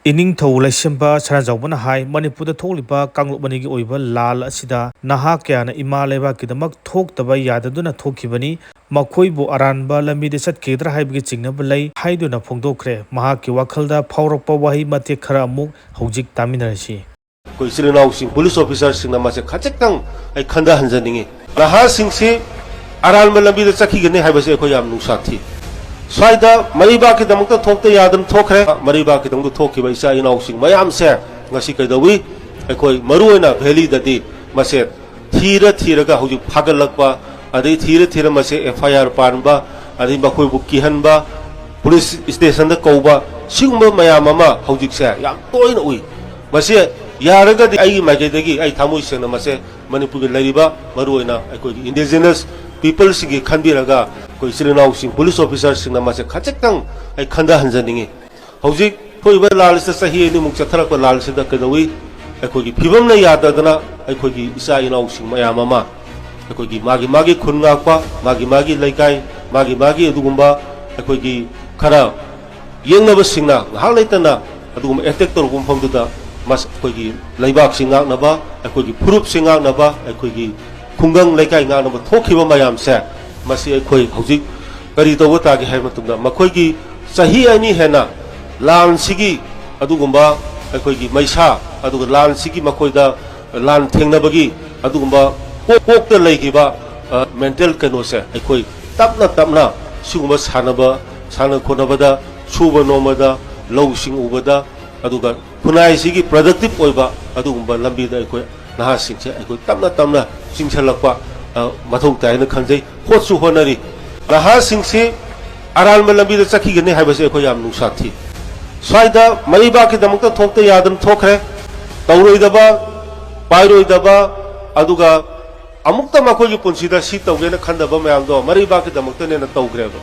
इनिंगथौ लैसिंबा सनाजौबना हाय मणिपुरदा थोकलिबा कांगलुपमनिगी ओइबा लाल असिदा नहा क्याना इमा लेबाकिदमक थोक्तबा याददुना थोखिबनी मखोइबु अरानबा लंबिदे चटकेद्रा हाइबगी चिंगनबा लै हाइदुना फोंदोखरे महाकी वाखलदा फावरकपा वाही मते खरा अमुक हौजिक तामिनरसि कोई सिरनाउसिंग पुलिस ऑफिसर सिंगना मासे खचेक्तंग आई खंदा हंजनिंगे नहा सिंगसे अरानबा लंबिदे चखिगने हाइबसे अखोय याम नुसाथी स्वाइदा मरीबा के दमक थोकते यादम थोखरे मरीबा के दमक थोखिबा इसा इनाउसिंग मयाम से ngasi कइदवी अखोय मरुओइना वैली ददी मसे थीरगा हुजु फागलकपा अदि थीर मसे एफआईआर पानबा अदि मखोय बुकी हनबा पुलिस स्टेशन द कौबा सिगुम मयाम अमा हुजिक से याम तोइन उइ मसे यारगदि आई माइगेदगी आई थामुइ सेना मसे मणिपुर के लरिबा मरुओइना अखोय इंडिजिनस पीपल सिंगी खनबिरगा कोई सिरनाउसिंग पुलिस ऑफिसर सिंगना मासे खचेक्तंग आई खंदा हंजनिंगे हौजिक थोइबा लाल से सही नि मुक चथरक लाल से द कदवी अखोगी फिबम न याददना अखोगी इसा इनाउसिंग मयाम अमा अखोगी मागी खुनगाकपा मागी लैकाई मागी अदुगुंबा अखोगी खरा येंगनब सिंगना हाल लेतना अदुगुम एटेक तोरगुम फमदुदा मस अखोगी लैबाक सिंगाकनबा अखोगी फुरुप सिंगाकनबा अखोगी खुंगंग लैकाई गानब थोखिबा मयाम से मसी अखोई हौजिक करी तौबा तागे हाय मतुंदा मखोगी सही अनि हेना लान सिगी अदुगुंबा अखोगी मैसा अदुग लान सिगी मखोइदा लान थेंगनबगी अदुगुंबा कोकत लैगिबा मेंटल कनो से अखोई तपना सिगुंबा साना खोनबदा सुबा नोमदा लौसिंग उबदा अदुगा खुनाई सिगी प्रोडक्टिव ओइबा अदुगुंबा लंबीदा अखोई नहा सिंगसे अखोई तपना चिंगसलकपा मथौ तायन खंजै होत्सु होनरी नहा सिंगसे अरानबा लंबीदा चखिगने हाइबसे अखोई याम नुसाथी स्वाइदा मरीबा के दमक थोकते यादम थोखरे तौरोइदबा पाइरोइदबा अदुगा अमुक्ता मखोगी पुंसीदा सी तौगेना खंदबा मयामदो मरीबा के दमक ने तौग्रेबा